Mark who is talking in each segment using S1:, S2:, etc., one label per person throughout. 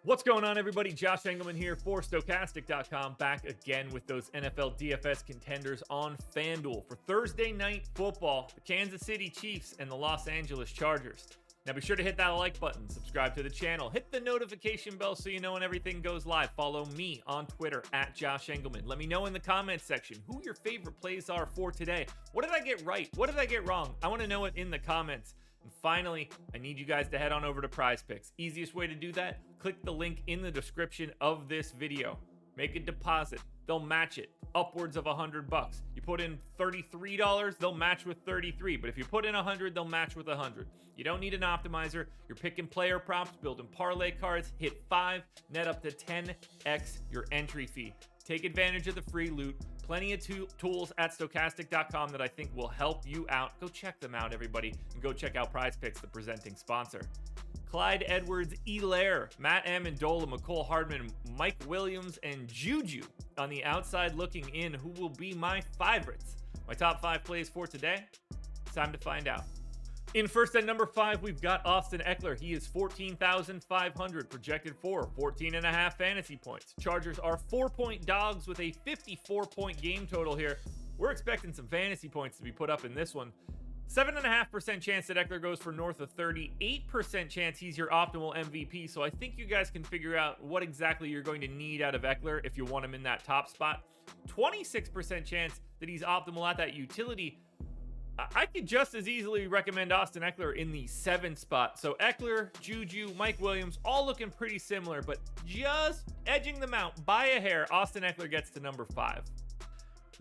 S1: What's going on, everybody? Josh Engleman here for Stokastic.com, back again with those NFL DFS contenders on FanDuel for Thursday Night Football, the Kansas City Chiefs and the Los Angeles Chargers. Now be sure to hit that like button, subscribe to the channel, hit the notification bell so you know when everything goes live. Follow me on Twitter at Josh Engleman. Let me know in the comments section who your favorite plays are for today. What did I get right? What did I get wrong? I want to know it in the comments. And finally, I need you guys to head on over to PrizePicks. Easiest way to do that, click the link in the description of this video. Make a deposit. They'll match it upwards of $100. You put in $33, they'll match with $33. But if you put in $100, they'll match with $100. You don't need an optimizer. You're picking player props, building parlay cards, hit 5, net up to 10x your entry fee. Take advantage of the free loot. Plenty of tools at Stokastic.com that I think will help you out. Go check them out, everybody, and go check out PrizePicks, the presenting sponsor. Clyde Edwards, EKELER, Matt Amendola, McCole Hardman, Mike Williams, and JUJU on the outside looking in, who will be my favorites. My top 5 plays for today. It's time to find out. In first at number 5, we've got Austin Ekeler. He is 14,500, projected for 14.5 fantasy points. Chargers are 4-point dogs with a 54-point game total here. We're expecting some fantasy points to be put up in this one. 7.5% chance that Ekeler goes for north of 30. 8% chance he's your optimal MVP. So I think you guys can figure out what exactly you're going to need out of Ekeler if you want him in that top spot. 26% chance that he's optimal at that utility. I could just as easily recommend Austin Ekeler in the 7th spot. So Ekeler, JUJU, Mike Williams, all looking pretty similar, but just edging them out by a hair. Austin Ekeler gets to number 5.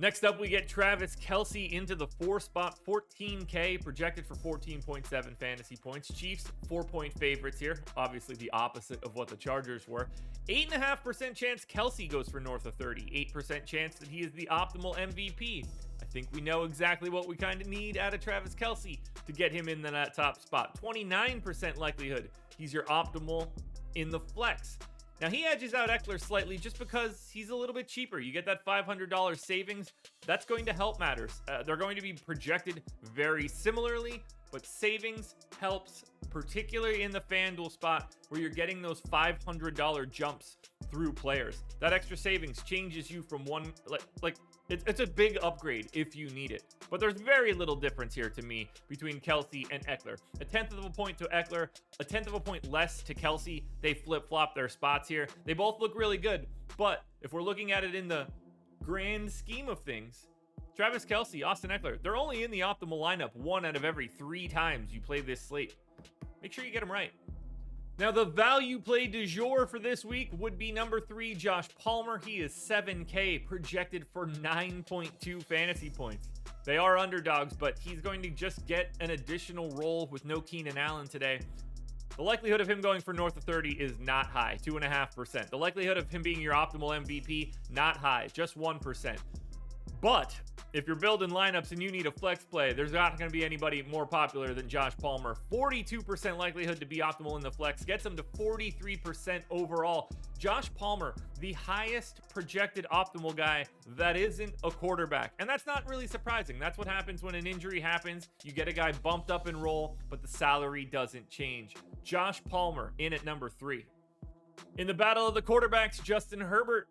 S1: Next up, we get Travis KELCE into the 4 spot, 14K, projected for 14.7 fantasy points. Chiefs, 4-point favorites here. Obviously the opposite of what the Chargers were. 8.5% chance KELCE goes for north of 30. 8% chance that he is the optimal MVP. I think we know exactly what we kind of need out of Travis KELCE to get him in that top spot. 29% likelihood he's your optimal in the flex. Now, he edges out Ekeler slightly just because he's a little bit cheaper. You get that $500 savings. That's going to help matters. They're going to be projected very similarly, but savings helps, particularly in the FanDuel spot where you're getting those $500 jumps through players. That extra savings changes you from one, it's a big upgrade if you need it. But there's very little difference here to me between KELCE and Ekeler. 1/10 of a point to Ekeler, 1/10 of a point less to KELCE. They flip-flop their spots here. They both look really good, but if we're looking at it in the grand scheme of things, Travis KELCE, Austin Ekeler, they're only in the optimal lineup 1 out of every 3 times you play this slate. Make sure you get them right. Now, the value play du jour for this week would be number 3, Josh Palmer. He is 7K, projected for 9.2 fantasy points. They are underdogs, but he's going to just get an additional role with no Keenan Allen today. The likelihood of him going for north of 30 is not high, 2.5%. The likelihood of him being your optimal MVP, not high, just 1%. But if you're building lineups and you need a flex play, there's not going to be anybody more popular than Josh Palmer. 42% likelihood to be optimal in the flex, gets him to 43% overall. Josh Palmer, the highest projected optimal guy that isn't a quarterback. And that's not really surprising. That's what happens when an injury happens. You get a guy bumped up and roll, but the salary doesn't change. Josh Palmer in at number 3. In the battle of the quarterbacks, Justin Herbert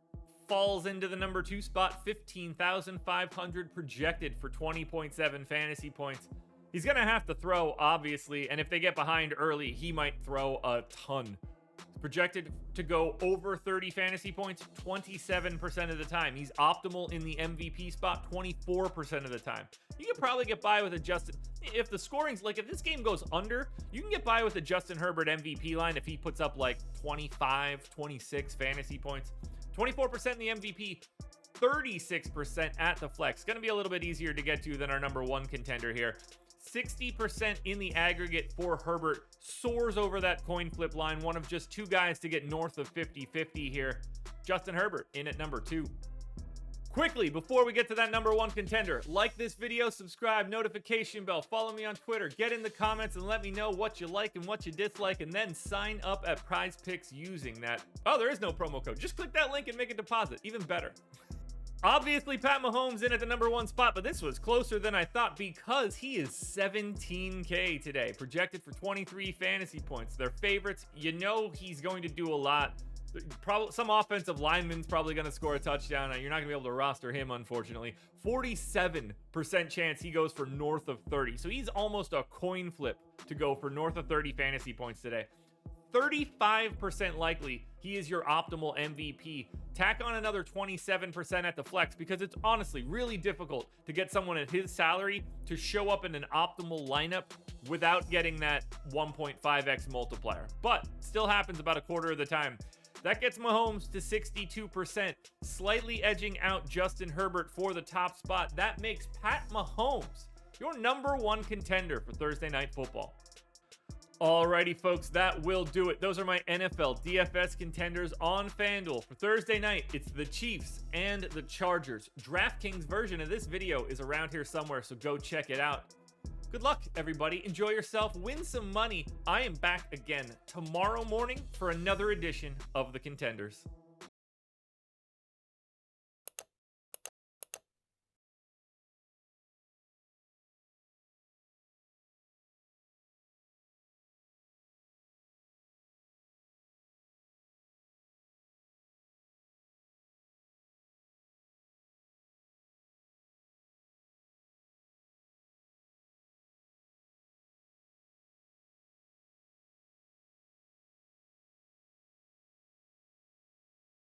S1: falls into the number 2 spot, 15,500, projected for 20.7 fantasy points. He's going to have to throw, obviously, and if they get behind early, he might throw a ton. He's projected to go over 30 fantasy points 27% of the time. He's optimal in the MVP spot 24% of the time. You could probably get by with a Justin, if the scoring's, if this game goes under, you can get by with a Justin Herbert MVP line if he puts up 25, 26 fantasy points. 24% in the MVP, 36% at the flex. Going to be a little bit easier to get to than our number 1 contender here. 60% in the aggregate for Herbert. Soars over that coin flip line. One of just 2 guys to get north of 50-50 here. Justin Herbert in at number 2. Quickly, before we get to that number 1 contender, like this video, subscribe, notification bell, follow me on Twitter, get in the comments and let me know what you like and what you dislike, and then sign up at PrizePicks using that. Oh, there is no promo code. Just click that link and make a deposit. Even better. Obviously, Pat Mahomes in at the number 1 spot, but this was closer than I thought because he is 17K today, projected for 23 fantasy points. They're favorites. You know he's going to do a lot. Probably some offensive lineman's probably going to score a touchdown. You're not going to be able to roster him, unfortunately. 47% chance he goes for north of 30. So he's almost a coin flip to go for north of 30 fantasy points today. 35% likely he is your optimal MVP. Tack on another 27% at the flex because it's honestly really difficult to get someone at his salary to show up in an optimal lineup without getting that 1.5x multiplier. But still happens about a quarter of the time. That gets Mahomes to 62%, slightly edging out Justin Herbert for the top spot. That makes Pat Mahomes your number 1 contender for Thursday Night Football. Alrighty, folks, that will do it. Those are my NFL DFS contenders on FanDuel. For Thursday night, it's the Chiefs and the Chargers. DraftKings version of this video is around here somewhere, so go check it out. Good luck, everybody. Enjoy yourself. Win some money. I am back again tomorrow morning for another edition of the Contenders.